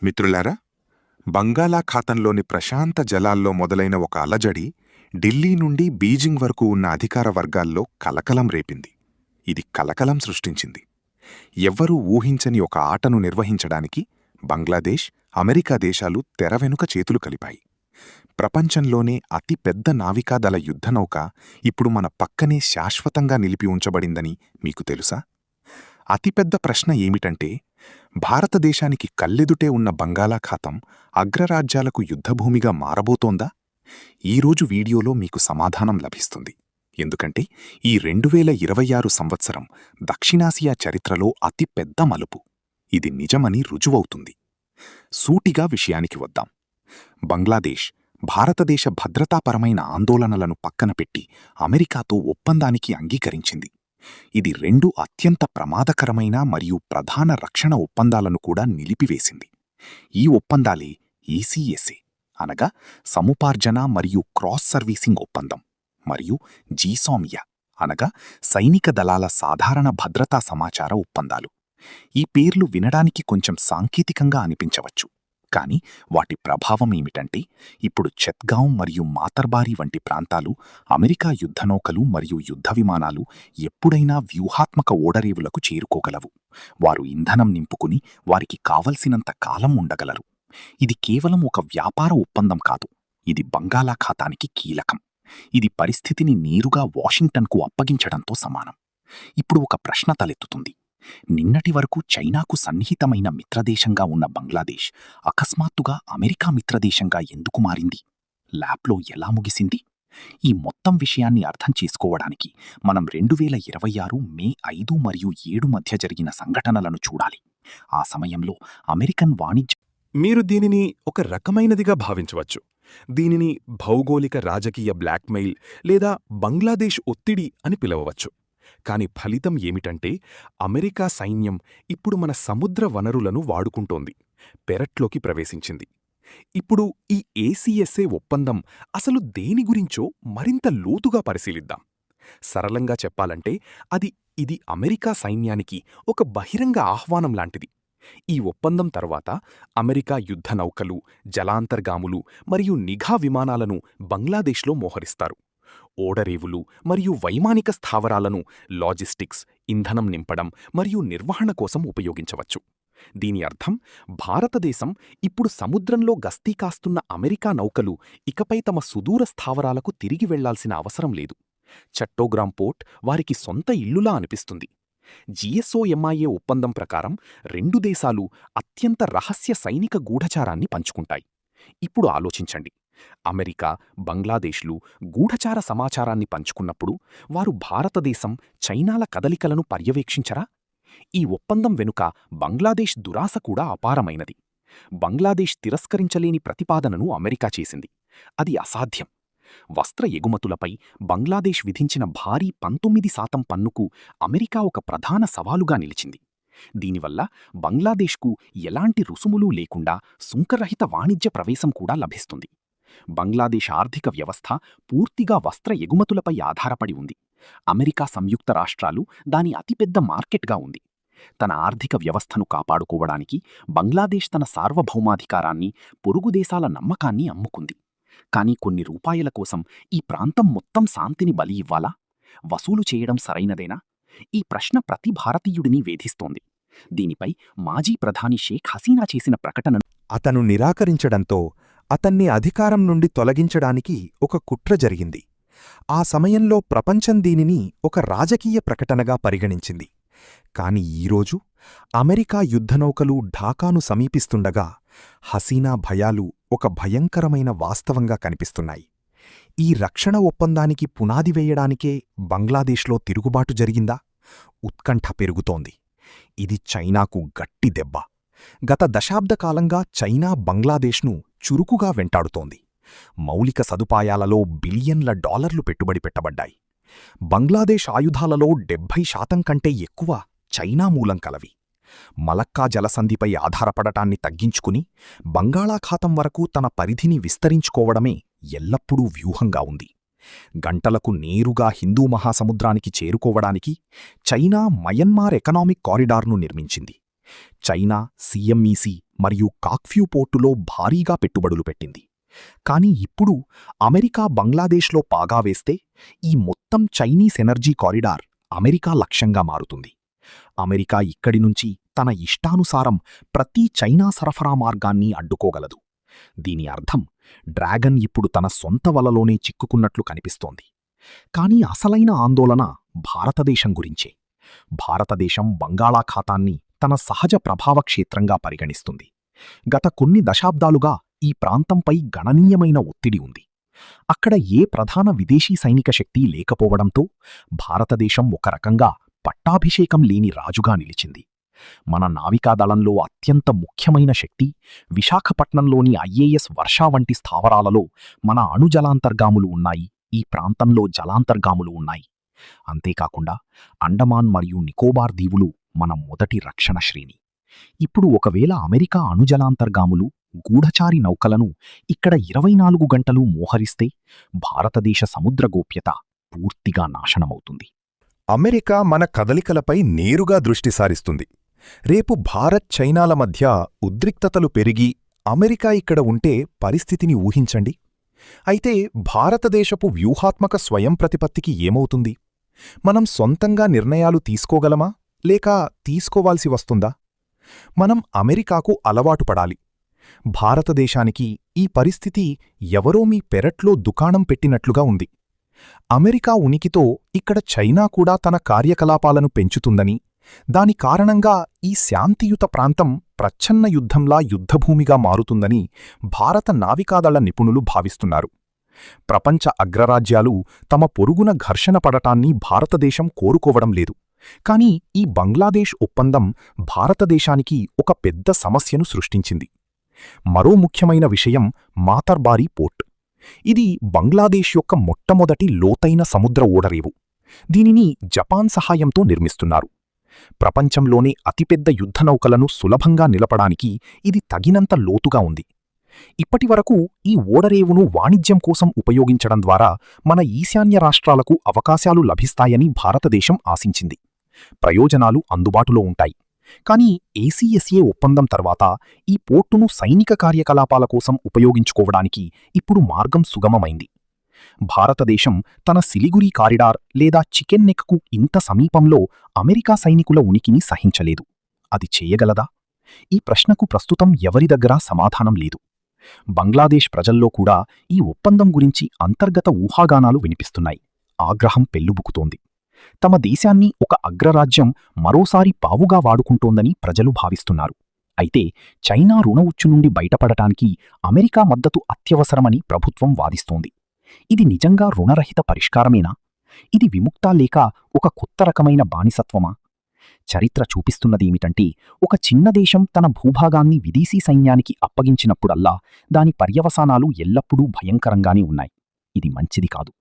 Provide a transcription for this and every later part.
మిత్రులారా, బంగాళాఖాతంలోని ప్రశాంత జలాల్లో మొదలైన ఒక అలజడి ఢిల్లీ నుండి బీజింగ్ వరకు ఉన్న అధికార వర్గాల్లో కలకలం రేపింది. ఇది కలకలం సృష్టించింది. ఎవ్వరూ ఊహించని ఒక ఆటను నిర్వహించడానికి బంగ్లాదేశ్, అమెరికా దేశాలు తెరవెనుక చేతులు కలిపాయి. ప్రపంచంలోనే అతి పెద్ద నావికాదళ యుద్ధనౌక ఇప్పుడు మన పక్కనే శాశ్వతంగా నిలిపి ఉంచబడిందని మీకు తెలుసా? అతిపెద్ద ప్రశ్న ఏమిటంటే, భారతదేశానికి కళ్ళెదుటే ఉన్న బంగాళాఖాతం అగ్రరాజ్యాలకు యుద్ధభూమిగా మారబోతోందా? ఈరోజు వీడియోలో మీకు సమాధానం లభిస్తుంది. ఎందుకంటే ఈ 2026 సంవత్సరం దక్షిణాసియా చరిత్రలో అతి పెద్ద మలుపు. ఇది నిజమని రుజువవుతుంది. సూటిగా విషయానికి వద్దాం. బంగ్లాదేశ్ భారతదేశ భద్రతాపరమైన ఆందోళనలను పక్కనపెట్టి అమెరికాతో ఒప్పందానికి అంగీకరించింది. ఇది 2 అత్యంత ప్రమాదకరమైన మరియు ప్రధాన రక్షణ ఒప్పందాలను కూడా నిలిపివేసింది. ఈ ఒప్పందాలే ఈసీఎస్ఏ అనగా సముపార్జన మరియు క్రాస్ సర్వీసింగ్ ఒప్పందం, మరియు జీసోమియా అనగా సైనిక దళాల సాధారణ భద్రతా సమాచార ఒప్పందాలు. ఈ పేర్లు వినడానికి కొంచెం సాంకేతికంగా అనిపించవచ్చు, కాని వాటి ప్రభావం ఏమిటంటే, ఇప్పుడు చెత్గాం మరియు మాతర్బారి వంటి ప్రాంతాలు అమెరికా యుద్ధనౌకలు మరియు యుద్ధ విమానాలు ఎప్పుడైనా వ్యూహాత్మక ఓడరేవులకు చేరుకోగలవు. వారు ఇంధనం నింపుకుని వారికి కావలసినంత కాలం ఉండగలరు. ఇది కేవలం ఒక వ్యాపార ఒప్పందం కాదు, ఇది బంగాళాఖాతానికి కీలకం. ఇది పరిస్థితిని నేరుగా వాషింగ్టన్కు అప్పగించడంతో సమానం. ఇప్పుడు ఒక ప్రశ్న తలెత్తుతుంది. నిన్నటి వరకు చైనాకు సన్నిహితమైన మిత్రదేశంగా ఉన్న బంగ్లాదేశ్ అకస్మాత్తుగా అమెరికా మిత్రదేశంగా ఎందుకు మారింది? ల్యాప్లో ఎలా ముగిసింది? ఈ మొత్తం విషయాన్ని అర్థం చేసుకోవడానికి మనం 2026 మే 5 మరియు 7 మధ్య జరిగిన సంఘటనలను చూడాలి. ఆ సమయంలో అమెరికన్ వాణిజ్య మీరు దీనిని ఒక రకమైనదిగా భావించవచ్చు. దీనిని భౌగోళిక రాజకీయ బ్లాక్మెయిల్ లేదా బంగ్లాదేశ్ ఒత్తిడి అని పిలవవచ్చు. కాని ఫలితం ఏమిటంటే, అమెరికా సైన్యం ఇప్పుడు మన సముద్ర వనరులను వాడుకుంటోంది, పెరట్లోకి ప్రవేశించింది. ఇప్పుడు ఈ ఏసీఎస్ఏ ఒప్పందం అసలు దేని గురించో మరింత లోతుగా పరిశీలిద్దాం. సరళంగా చెప్పాలంటే ఇది అమెరికా సైన్యానికి ఒక బహిరంగ ఆహ్వానం లాంటిది. ఈ ఒప్పందం తర్వాత అమెరికా యుద్ధనౌకలు, జలాంతర్గాములు మరియు నిఘా విమానాలను బంగ్లాదేశ్లో మోహరిస్తారు. ఓడరేవులు మరియు వైమానిక స్థావరాలను లాజిస్టిక్స్, ఇంధనం నింపడం మరియు నిర్వహణ కోసం ఉపయోగించవచ్చు. దీని అర్థం, భారతదేశం ఇప్పుడు సముద్రంలో గస్తీ కాస్తున్న అమెరికా నౌకలు ఇకపై తమ సుదూర స్థావరాలకు తిరిగి వెళ్లాల్సిన అవసరం లేదు. చట్టోగ్రామ్ పోర్ట్ వారికి సొంత ఇల్లులా అనిపిస్తుంది. జిఎస్ఓఎంఐఏ ఒప్పందం ప్రకారం 2 దేశాలు అత్యంత రహస్య సైనిక గూఢచారాన్ని పంచుకుంటాయి. ఇప్పుడు ఆలోచించండి, అమెరికా, బంగ్లాదేశ్లు గూఢచార సమాచారాన్ని పంచుకున్నప్పుడు వారు భారతదేశం, చైనాల కదలికలను పర్యవేక్షించరా? ఈ ఒప్పందం వెనుక బంగ్లాదేశ్ దురాశ కూడా అపారమైనది. బంగ్లాదేశ్ తిరస్కరించలేని ప్రతిపాదనను అమెరికా చేసింది. అది అసాధ్యం. వస్త్ర ఎగుమతులపై బంగ్లాదేశ్ విధించిన భారీ 19% పన్నుకు అమెరికా ఒక ప్రధాన సవాలుగా నిలిచింది. దీనివల్ల బంగ్లాదేశ్కు ఎలాంటి రుసుములు లేకుండా సుంకరహిత వాణిజ్య ప్రవేశం కూడా లభిస్తుంది. బంగ్లాదేశ్ ఆర్థిక వ్యవస్థ పూర్తిగా వస్త్ర ఎగుమతులపై ఆధారపడి ఉంది. అమెరికా సంయుక్త రాష్ట్రాలు దాని అతిపెద్ద మార్కెట్గా ఉంది. తన ఆర్థిక వ్యవస్థను కాపాడుకోవడానికి బంగ్లాదేశ్ తన సార్వభౌమాధికారాన్ని, పొరుగు దేశాల నమ్మకాన్ని అమ్ముకుంది. కానీ కొన్ని రూపాయల కోసం ఈ ప్రాంతం మొత్తం శాంతిని బలి ఇవ్వాలా? వసూలు చేయడం సరైనదేనా? ఈ ప్రశ్న ప్రతి భారతీయుడిని వేధిస్తోంది. దీనిపై మాజీ ప్రధాని షేక్ హసీనా చేసిన ప్రకటనను అతను నిరాకరించడంతో అతన్ని అధికారం నుండి తొలగించడానికి ఒక కుట్ర జరిగింది. ఆ సమయంలో ప్రపంచం దీనిని ఒక రాజకీయ ప్రకటనగా పరిగణించింది. కాని ఈరోజు అమెరికా యుద్ధనౌకలు ఢాకాను సమీపిస్తుండగా హసీనా భయాలు ఒక భయంకరమైన వాస్తవంగా కనిపిస్తున్నాయి. ఈ రక్షణ ఒప్పందానికి పునాది వేయడానికే బంగ్లాదేశ్లో తిరుగుబాటు జరిగిందా? ఉత్కంఠ పెరుగుతోంది. ఇది చైనాకు గట్టి దెబ్బ. గత దశాబ్దకాలంగా చైనా బంగ్లాదేశ్ను చురుకుగా వెంటాడుతోంది. మౌలిక సదుపాయాలలో బిలియన్ల డాలర్లు పెట్టుబడి పెట్టబడ్డాయి. బంగ్లాదేశ్ ఆయుధాలలో 70% కంటే ఎక్కువ చైనా మూలం కలవి. మలక్కా జలసంధిపై ఆధారపడటాన్ని తగ్గించుకుని బంగాళాఖాతం వరకు తన పరిధిని విస్తరించుకోవడమే ఎల్లప్పుడూ వ్యూహంగా ఉంది. గంటలకు నేరుగా హిందూ మహాసముద్రానికి చేరుకోవడానికి చైనా మయన్మార్ ఎకనామిక్ కారిడార్ను నిర్మించింది. చైనా సిఎంఈసి మరియు కాక్ఫ్యూ పోర్టులో భారీగా పెట్టుబడులు పెట్టింది. కాని ఇప్పుడు అమెరికా బంగ్లాదేశ్లో పాగా వేస్తే ఈ మొత్తం చైనీస్ ఎనర్జీ కారిడార్ అమెరికా లక్ష్యంగా మారుతుంది. అమెరికా ఇక్కడి నుంచి తన ఇష్టానుసారం ప్రతి చైనా సరఫరా మార్గాన్ని అడ్డుకోగలదు. దీని అర్థం డ్రాగన్ ఇప్పుడు తన సొంత వలలోనే చిక్కుకున్నట్లు కనిపిస్తోంది. కాని అసలైన ఆందోళన భారతదేశం గురించే. భారతదేశం బంగాళాఖాతాన్ని తన సహజ ప్రభావ క్షేత్రంగా పరిగణిస్తుంది. గత కొన్ని దశాబ్దాలుగా ఈ ప్రాంతంపై గణనీయమైన ఒత్తిడి ఉంది. అక్కడ ఏ ప్రధాన విదేశీ సైనిక శక్తి లేకపోవడంతో భారతదేశం ఒక రకంగా పట్టాభిషేకం లేని రాజుగా నిలిచింది. మన నావికాదళంలో అత్యంత ముఖ్యమైన శక్తి విశాఖపట్నంలోని ఐఏఎస్ వర్షా వంటి స్థావరాలలో మన అణుజలాంతర్గాములు ఉన్నాయి. ఈ ప్రాంతంలో జలాంతర్గాములు ఉన్నాయి. అంతేకాకుండా అండమాన్ మరియు నికోబార్ దీవులు మన మొదటి రక్షణ శ్రేణి. ఇప్పుడు ఒకవేళ అమెరికా అణుజలాంతర్గాములు గూఢచారి నౌకలను ఇక్కడ 24 గంటలు మోహరిస్తే భారతదేశ సముద్ర గోప్యత పూర్తిగా నాశనమవుతుంది. అమెరికా మన కదలికలపై నేరుగా దృష్టి సారిస్తుంది. రేపు భారత్ చైనాల మధ్య ఉద్రిక్తతలు పెరిగి అమెరికా ఇక్కడ ఉంటే పరిస్థితిని ఊహించండి. అయితే భారతదేశపు వ్యూహాత్మక స్వయం ప్రతిపత్తికి ఏమవుతుంది? మనం సొంతంగా నిర్ణయాలు తీసుకోగలమా లేక తీసుకోవాల్సి వస్తుందా? మనం అమెరికాకు అలవాటు పడాలి. భారతదేశానికి ఈ పరిస్థితి ఎవరో మీ పెరట్లో దుకాణం పెట్టినట్లుగా ఉంది. అమెరికా ఉనికితో ఇక్కడ చైనా కూడా తన కార్యకలాపాలను పెంచుతుందని, దాని కారణంగా ఈ శాంతియుత ప్రాంతం ప్రచ్ఛన్న యుద్ధంలా యుద్ధభూమిగా మారుతుందని భారత నావికాదళ నిపుణులు భావిస్తున్నారు. ప్రపంచ అగ్రరాజ్యాలు తమ పొరుగున ఘర్షణ పడటాన్ని భారతదేశం కోరుకోవడం లేదు. కాని ఈ బంగ్లాదేశ్ ఒప్పందం భారతదేశానికి ఒక పెద్ద సమస్యను సృష్టించింది. మరో ముఖ్యమైన విషయం మాతర్బారీ పోర్ట్. ఇది బంగ్లాదేశ్ యొక్క మొట్టమొదటి లోతైన సముద్ర ఓడరేవు. దీనిని జపాన్ సహాయంతో నిర్మిస్తున్నారు. ప్రపంచంలోనే అతిపెద్ద యుద్ధనౌకలను సులభంగా నిలపడానికి ఇది తగినంత లోతుగా ఉంది. ఇప్పటివరకు ఈ ఓడరేవును వాణిజ్యం కోసం ఉపయోగించడం ద్వారా మన ఈశాన్య రాష్ట్రాలకు అవకాశాలు లభిస్తాయని భారతదేశం ఆశించింది. ప్రయోజనాలు అందుబాటులో ఉంటాయి. కాని ఏసీఎస్ఏ ఒప్పందం తర్వాత ఈ పోర్టును సైనిక కార్యకలాపాల కోసం ఉపయోగించుకోవడానికి ఇప్పుడు మార్గం సుగమమైంది. భారతదేశం తన సిలిగురి కారిడార్ లేదా చికెన్ నెక్కు ఇంత సమీపంలో అమెరికా సైనికుల ఉనికిని సహించలేదు. అది చేయగలదా? ఈ ప్రశ్నకు ప్రస్తుతం ఎవరి దగ్గరా సమాధానం లేదు. బంగ్లాదేశ్ ప్రజల్లో కూడా ఈ ఒప్పందం గురించి అంతర్గత ఊహాగానాలు వినిపిస్తున్నాయి. ఆగ్రహం పెల్లుబుకుతోంది. తమ దేశాన్ని ఒక అగ్రరాజ్యం మరోసారి పావుగా వాడుకుంటోందని ప్రజలు భావిస్తున్నారు. అయితే చైనా రుణ ఉచ్చు నుండి బయటపడటానికి అమెరికా మద్దతు అత్యవసరమని ప్రభుత్వం వాదిస్తోంది. ఇది నిజంగా రుణరహిత పరిష్కారమేనా? ఇది విముక్తా లేక ఒక కొత్త రకమైన బానిసత్వమా? చరిత్ర చూపిస్తున్నదేమిటంటే ఒక చిన్న దేశం తన భూభాగాన్ని విదేశీ సైన్యానికి అప్పగించినప్పుడల్లా దాని పర్యవసానాలు ఎల్లప్పుడూ భయంకరంగానే ఉన్నాయి. ఇది మంచిది కాదు.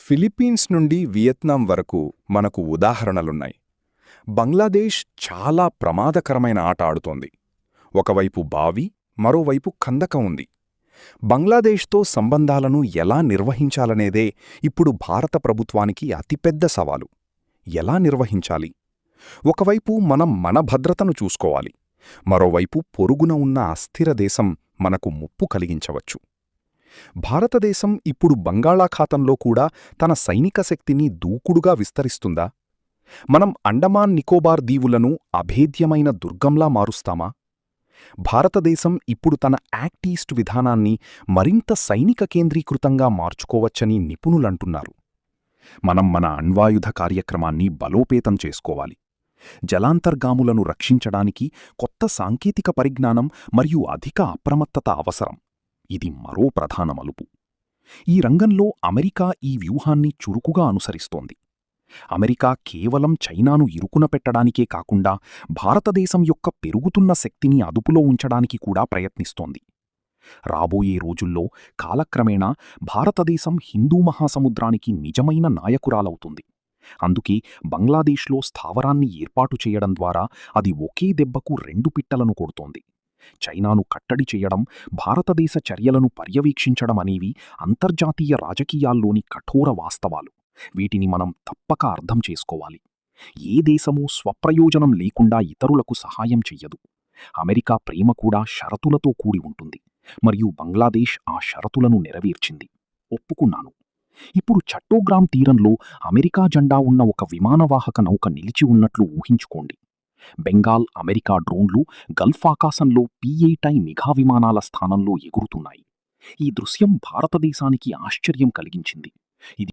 ఫిలిప్పీన్స్ నుండి వియత్నాం వరకు మనకు ఉదాహరణలున్నాయి. బంగ్లాదేశ్ చాలా ప్రమాదకరమైన ఆట ఆడుతోంది. ఒకవైపు బావి, మరోవైపు ఖందకం ఉంది. బంగ్లాదేశ్తో సంబంధాలను ఎలా నిర్వహించాలనేదే ఇప్పుడు భారత ప్రభుత్వానికి అతిపెద్ద సవాలు. ఎలా నిర్వహించాలి? ఒకవైపు మనం మన భద్రతను చూసుకోవాలి. మరోవైపు పొరుగున ఉన్న అస్థిర దేశం మనకు ముప్పు కలిగించవచ్చు. భారతదేశం ఇప్పుడు బంగాళాఖాతంలో కూడా తన సైనిక శక్తిని దూకుడుగా విస్తరిస్తుందా? మనం అండమాన్ నికోబార్ దీవులను అభేద్యమైన దుర్గంలా మారుస్తామా? భారతదేశం ఇప్పుడు తన యాక్ట్ ఈస్ట్ విధానాన్ని మరింత సైనిక కేంద్రీకృతంగా మార్చుకోవచ్చని నిపుణులంటున్నారు. మనం మన అణ్వాయుధ కార్యక్రమాన్ని బలోపేతం చేసుకోవాలి. జలాంతర్గాములను రక్షించడానికి కొత్త సాంకేతిక పరిజ్ఞానం మరియు అధిక అప్రమత్తత అవసరం. ఇది మరో ప్రధాన మలుపు. ఈ రంగంలో అమెరికా ఈ వ్యూహాన్ని చురుకుగా అనుసరిస్తోంది. అమెరికా కేవలం చైనాను ఇరుకున పెట్టడానికే కాకుండా భారతదేశం యొక్క పెరుగుతున్న శక్తిని అదుపులో ఉంచడానికి కూడా ప్రయత్నిస్తోంది. రాబోయే రోజుల్లో కాలక్రమేణా భారతదేశం హిందూ మహాసముద్రానికి నిజమైన నాయకురాలవుతుంది. అందుకే బంగ్లాదేశ్లో స్థావరాన్ని ఏర్పాటు చేయడం ద్వారా అది ఒకే దెబ్బకు 2 పిట్టలను కొడుతోంది. చైనాను కట్టడి చేయడం, భారతదేశ చర్యలను పర్యవేక్షించడం అనేవి అంతర్జాతీయ రాజకీయాల్లోని కఠోర వాస్తవాలు. వీటిని మనం తప్పక అర్థం చేసుకోవాలి. ఏ దేశమూ స్వప్రయోజనం లేకుండా ఇతరులకు సహాయం చెయ్యదు. అమెరికా ప్రేమ కూడా షరతులతో కూడి ఉంటుంది, మరియు బంగ్లాదేశ్ ఆ షరతులను నెరవేర్చింది. ఒప్పుకున్నాను. ఇప్పుడు చట్టోగ్రామ్ తీరంలో అమెరికా జెండా ఉన్న ఒక విమానవాహక నౌక నిలిచి ఉన్నట్లు ఊహించుకోండి. బెంగాల్ అమెరికా డ్రోన్లు గల్ఫ్ ఆకాశంలో P-8I నిఘా విమానాల స్థానంలో ఎగురుతున్నాయి. ఈ దృశ్యం భారతదేశానికి ఆశ్చర్యం కలిగించింది. ఇది